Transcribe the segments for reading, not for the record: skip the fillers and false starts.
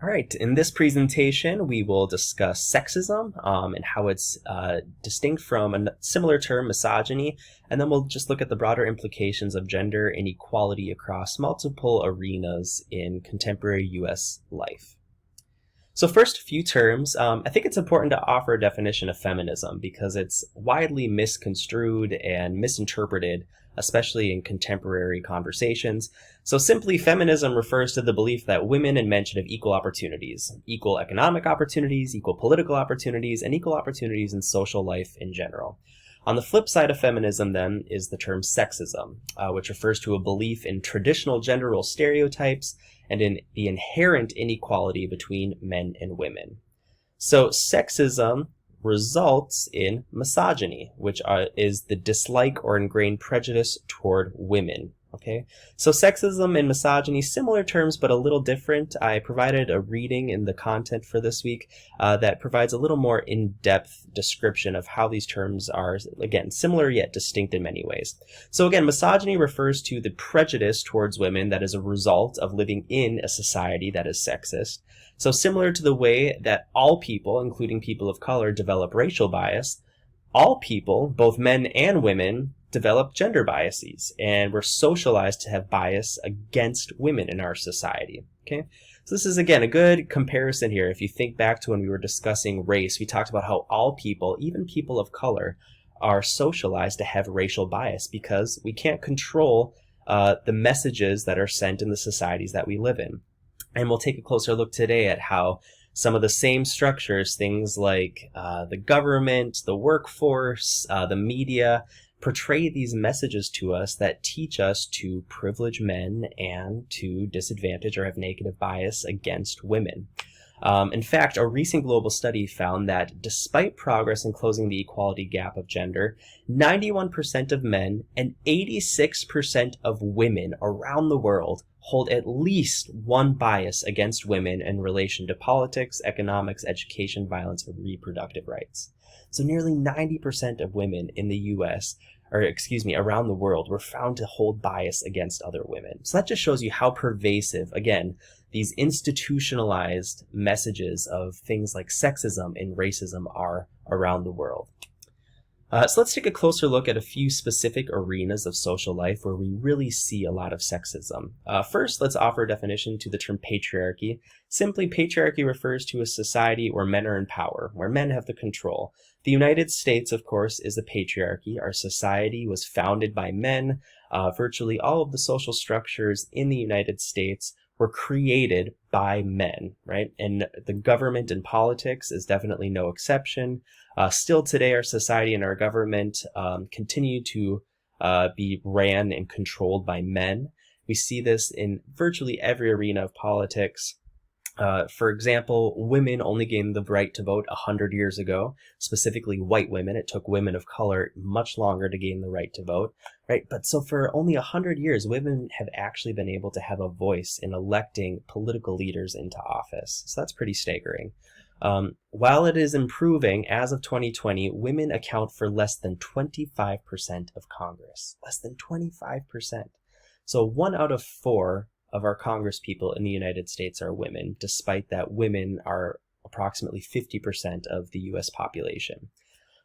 All right, in this presentation, we will discuss sexism and how it's distinct from a similar term, misogyny, and then we'll just look at the broader implications of gender inequality across multiple arenas in contemporary US life. So first, a few terms. I think it's important to offer a definition of feminism because it's widely misconstrued and misinterpreted, especially in contemporary conversations. So simply, feminism refers to the belief that women and men should have equal opportunities, equal economic opportunities, equal political opportunities, and equal opportunities in social life in general. On the flip side of feminism, then, is the term sexism, which refers to a belief in traditional gender role stereotypes and in the inherent inequality between men and women. So sexism results in misogyny, which is the dislike or ingrained prejudice toward women. Okay, so sexism and misogyny, similar terms, but a little different. I provided a reading in the content for this week that provides a little more in-depth description of how these terms are, again, similar yet distinct in many ways. So again, misogyny refers to the prejudice towards women that is a result of living in a society that is sexist. So similar to the way that all people, including people of color, develop racial bias, all people, both men and women, develop gender biases, and we're socialized to have bias against women in our society. Okay, so this is, again, a good comparison here. If you think back to when we were discussing race, we talked about how all people, even people of color, are socialized to have racial bias because we can't control the messages that are sent in the societies that we live in. And we'll take a closer look today at how some of the same structures, things like the government, the workforce, the media, portray these messages to us that teach us to privilege men and to disadvantage or have negative bias against women. In fact, a recent global study found that despite progress in closing the equality gap of gender, 91% of men and 86% of women around the world hold at least one bias against women in relation to politics, economics, education, violence, and reproductive rights. So nearly 90% of women in the US, around the world, were found to hold bias against other women. So that just shows you how pervasive, again, these institutionalized messages of things like sexism and racism are around the world. So let's take a closer look at a few specific arenas of social life where we really see a lot of sexism. First, let's offer a definition to the term patriarchy. Simply, patriarchy refers to a society where men are in power, where men have the control. The United States, of course, is a patriarchy. Our society was founded by men. Virtually all of the social structures in the United States were created by men, right? And the government and politics is definitely no exception. Still today, our society and our government continue to be ran and controlled by men. We see this in virtually every arena of politics. For example, women only gained the right to vote 100 years ago, specifically white women. It took women of color much longer to gain the right to vote, right? But so for only 100 years, women have actually been able to have a voice in electing political leaders into office. So that's pretty staggering. While it is improving, as of 2020, women account for less than 25% of Congress. Less than 25%. So 1 out of 4 of our Congress people in the United States are women, despite that women are approximately 50% of the US population.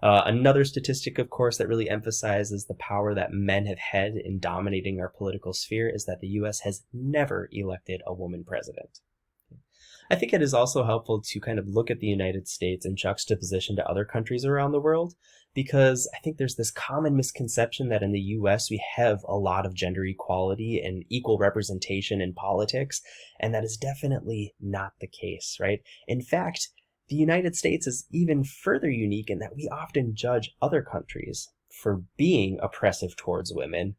Another statistic, of course, that really emphasizes the power that men have had in dominating our political sphere is that the US has never elected a woman president. I think it is also helpful to kind of look at the United States in juxtaposition to other countries around the world, because I think there's this common misconception that in the US we have a lot of gender equality and equal representation in politics, and that is definitely not the case, right? In fact, the United States is even further unique in that we often judge other countries for being oppressive towards women,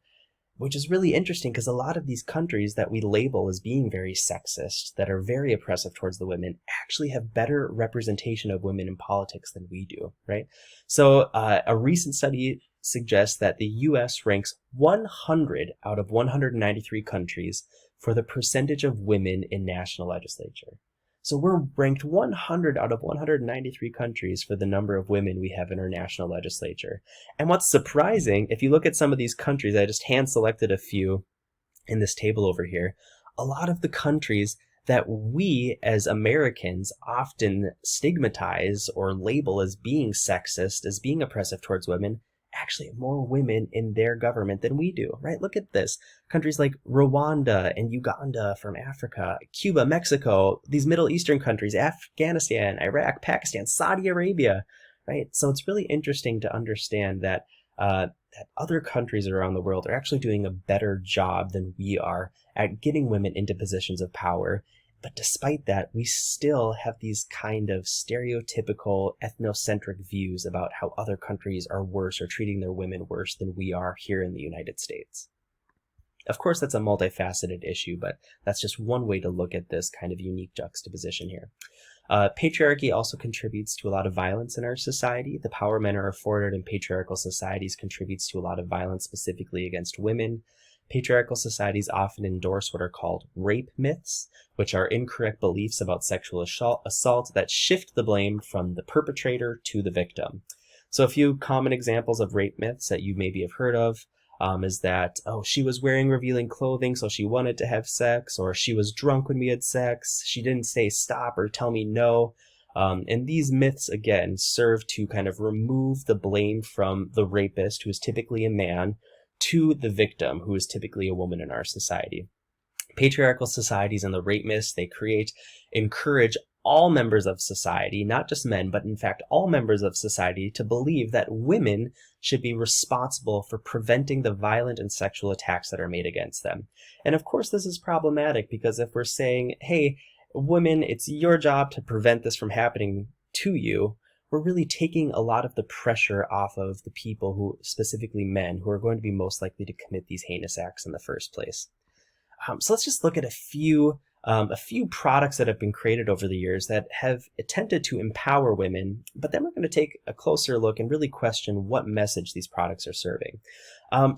which is really interesting because a lot of these countries that we label as being very sexist, that are very oppressive towards the women, actually have better representation of women in politics than we do, right? So a recent study suggests that the US ranks 100 out of 193 countries for the percentage of women in national legislature. So we're ranked 100 out of 193 countries for the number of women we have in our national legislature. And what's surprising, if you look at some of these countries, I just hand selected a few in this table over here, a lot of the countries that we as Americans often stigmatize or label as being sexist, as being oppressive towards women, actually have more women in their government than we do, right? Look at this. Countries like Rwanda and Uganda from Africa, Cuba, Mexico, these Middle Eastern countries, Afghanistan, Iraq, Pakistan, Saudi Arabia, right? So it's really interesting to understand that that other countries around the world are actually doing a better job than we are at getting women into positions of power. But despite that, we still have these kind of stereotypical ethnocentric views about how other countries are worse or treating their women worse than we are here in the United States. Of course, that's a multifaceted issue, but that's just one way to look at this kind of unique juxtaposition here. Patriarchy also contributes to a lot of violence in our society. The power men are afforded in patriarchal societies contributes to a lot of violence, specifically against women. Patriarchal societies often endorse what are called rape myths, which are incorrect beliefs about sexual assault that shift the blame from the perpetrator to the victim. So a few common examples of rape myths that you maybe have heard of is that, oh, she was wearing revealing clothing, so she wanted to have sex, or she was drunk when we had sex, she didn't say stop or tell me no. And these myths, again, serve to kind of remove the blame from the rapist, who is typically a man, to the victim, who is typically a woman in our society. Patriarchal societies and the rape myths they create encourage all members of society, not just men, but in fact all members of society, to believe that women should be responsible for preventing the violent and sexual attacks that are made against them. And of course this is problematic, because if we're saying, hey, women, it's your job to prevent this from happening to you, we're really taking a lot of the pressure off of the people who, specifically men, who are going to be most likely to commit these heinous acts in the first place. So let's just look at a few products that have been created over the years that have attempted to empower women, but then we're going to take a closer look and really question what message these products are serving.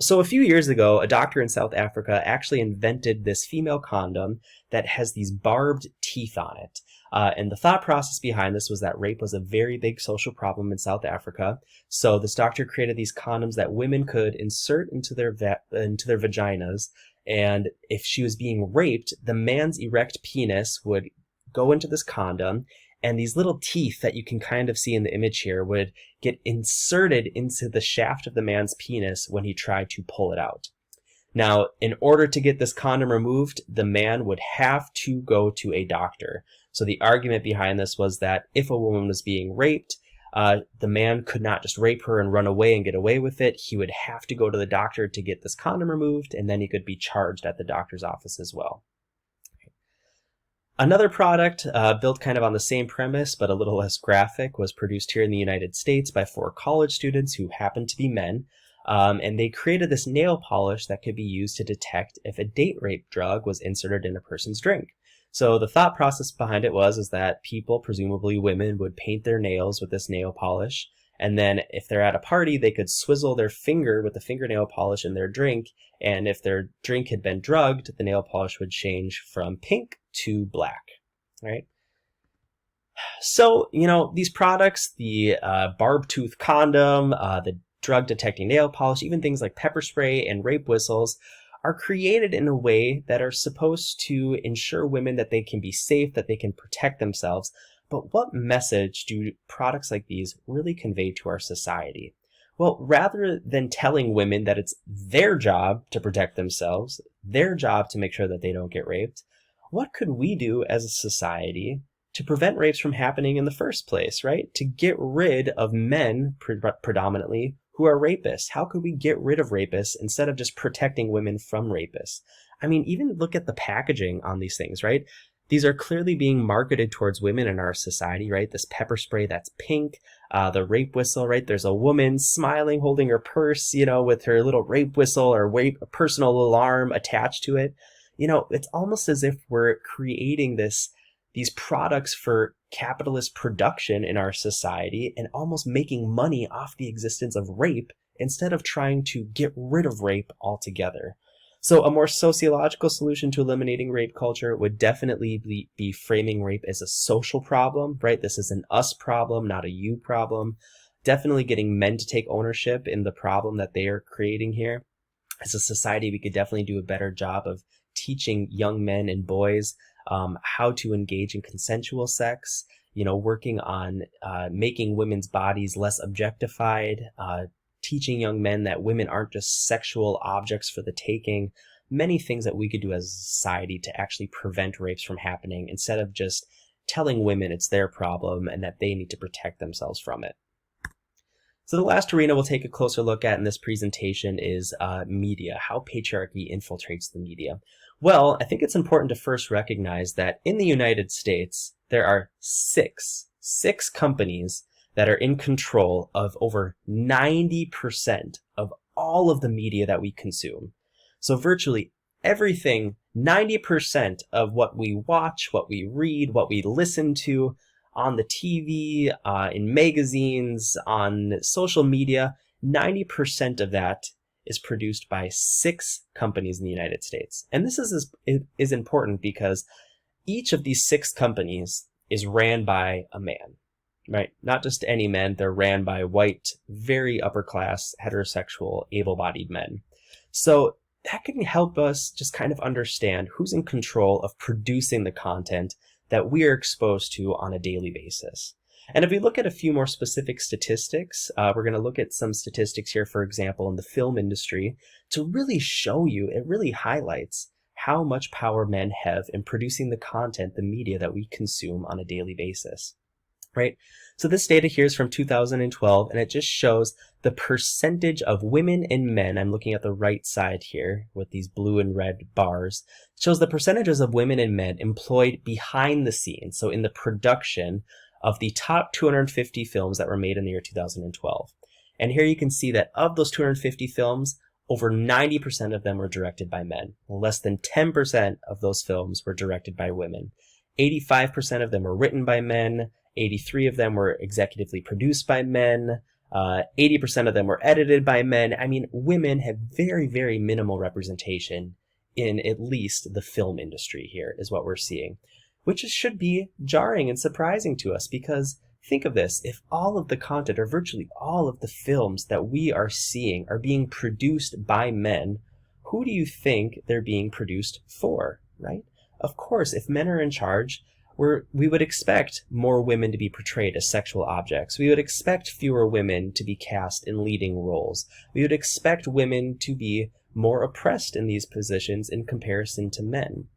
So a few years ago, a doctor in South Africa actually invented this female condom that has these barbed teeth on it. And the thought process behind this was that rape was a very big social problem in South Africa. So this doctor created these condoms that women could insert into their vaginas. And if she was being raped, the man's erect penis would go into this condom, and these little teeth that you can kind of see in the image here would get inserted into the shaft of the man's penis when he tried to pull it out. Now, in order to get this condom removed, the man would have to go to a doctor. So the argument behind this was that if a woman was being raped, the man could not just rape her and run away and get away with it. He would have to go to the doctor to get this condom removed, and then he could be charged at the doctor's office as well. Another product built kind of on the same premise, but a little less graphic, was produced here in the United States by 4 college students who happened to be men. And they created this nail polish that could be used to detect if a date rape drug was inserted in a person's drink. So the thought process behind it was that people, presumably women, would paint their nails with this nail polish, and then if they're at a party, they could swizzle their finger with the fingernail polish in their drink, and if their drink had been drugged, the nail polish would change from pink to black, right? So, these products, the barb tooth condom, the drug detecting nail polish, even things like pepper spray and rape whistles, are created in a way that are supposed to ensure women that they can be safe, that they can protect themselves. But what message do products like these really convey to our society? Well, rather than telling women that it's their job to protect themselves, their job to make sure that they don't get raped, what could we do as a society to prevent rapes from happening in the first place, right? To get rid of men predominantly who are rapists. How could we get rid of rapists instead of just protecting women from rapists? I mean, even look at the packaging on these things, right? These are clearly being marketed towards women in our society, right? This pepper spray that's pink, the rape whistle, right? There's a woman smiling, holding her purse, with her little rape whistle or a personal alarm attached to it. It's almost as if we're creating these products for capitalist production in our society and almost making money off the existence of rape instead of trying to get rid of rape altogether. So a more sociological solution to eliminating rape culture would definitely be framing rape as a social problem, right? This is an us problem, not a you problem. Definitely getting men to take ownership in the problem that they are creating here. As a society, we could definitely do a better job of teaching young men and boys how to engage in consensual sex, working on making women's bodies less objectified, teaching young men that women aren't just sexual objects for the taking, many things that we could do as a society to actually prevent rapes from happening instead of just telling women it's their problem and that they need to protect themselves from it. So the last arena we'll take a closer look at in this presentation is media, how patriarchy infiltrates the media. Well, I think it's important to first recognize that in the United States, there are six companies that are in control of over 90% of all of the media that we consume. So virtually everything, 90% of what we watch, what we read, what we listen to on the TV, in magazines, on social media, 90% of that is produced by 6 companies in the United States. And this is important because each of these 6 companies is ran by a man, right? Not just any men, they're ran by white, very upper class, heterosexual, able-bodied men. So that can help us just kind of understand who's in control of producing the content that we are exposed to on a daily basis. And if we look at a few more specific statistics, we're going to look at some statistics here, for example, in the film industry, to really show you, it really highlights how much power men have in producing the content, the media that we consume on a daily basis, right? So this data here is from 2012, and it just shows the percentage of women and men. I'm looking at the right side here with these blue and red bars. It shows the percentages of women and men employed behind the scenes, so in the production of the top 250 films that were made in the year 2012. And here you can see that of those 250 films, over 90% of them were directed by men. Less than 10% of those films were directed by women. 85% of them were written by men. 83 of them were executively produced by men. 80% of them were edited by men. I mean, women have very, very minimal representation in at least the film industry here, is what we're seeing, which should be jarring and surprising to us because think of this, if all of the content or virtually all of the films that we are seeing are being produced by men, who do you think they're being produced for, right? Of course, if men are in charge, we would expect more women to be portrayed as sexual objects. We would expect fewer women to be cast in leading roles. We would expect women to be more oppressed in these positions in comparison to men.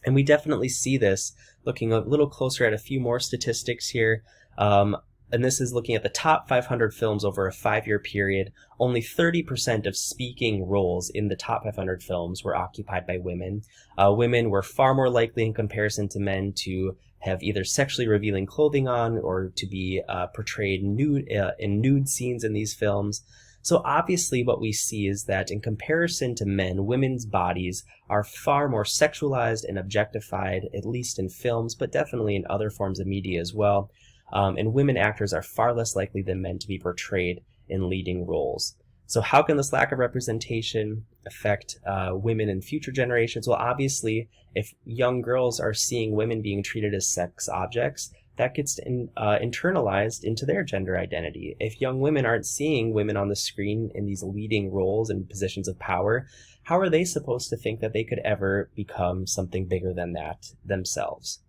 And we definitely see this looking a little closer at a few more statistics here. And this is looking at the top 500 films over a 5-year period. Only 30% of speaking roles in the top 500 films were occupied by women. Women were far more likely in comparison to men to have either sexually revealing clothing on or to be portrayed nude in nude scenes in these films. So obviously what we see is that in comparison to men, women's bodies are far more sexualized and objectified, at least in films, but definitely in other forms of media as well. And women actors are far less likely than men to be portrayed in leading roles. So how can this lack of representation affect women in future generations? Well, obviously, if young girls are seeing women being treated as sex objects, that gets internalized into their gender identity. If young women aren't seeing women on the screen in these leading roles and positions of power, how are they supposed to think that they could ever become something bigger than that themselves?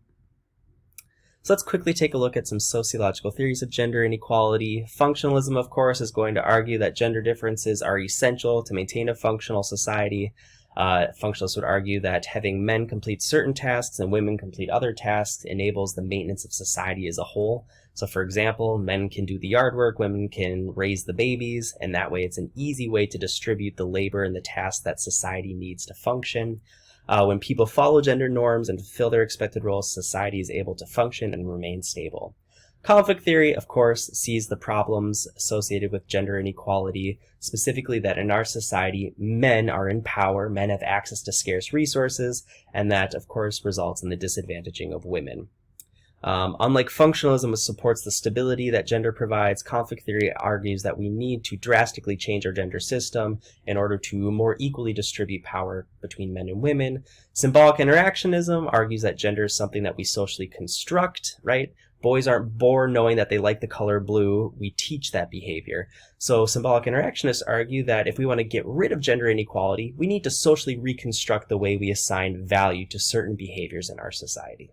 So let's quickly take a look at some sociological theories of gender inequality. Functionalism, of course, is going to argue that gender differences are essential to maintain a functional society. Functionalists would argue that having men complete certain tasks and women complete other tasks enables the maintenance of society as a whole. So for example, men can do the yard work, women can raise the babies, and that way it's an easy way to distribute the labor and the tasks that society needs to function. When people follow gender norms and fulfill their expected roles, society is able to function and remain stable. Conflict theory, of course, sees the problems associated with gender inequality, specifically that in our society, men are in power, men have access to scarce resources, and that, of course, results in the disadvantaging of women. Unlike functionalism, which supports the stability that gender provides, conflict theory argues that we need to drastically change our gender system in order to more equally distribute power between men and women. Symbolic interactionism argues that gender is something that we socially construct, right? Boys aren't born knowing that they like the color blue. We teach that behavior. So symbolic interactionists argue that if we want to get rid of gender inequality, we need to socially reconstruct the way we assign value to certain behaviors in our society.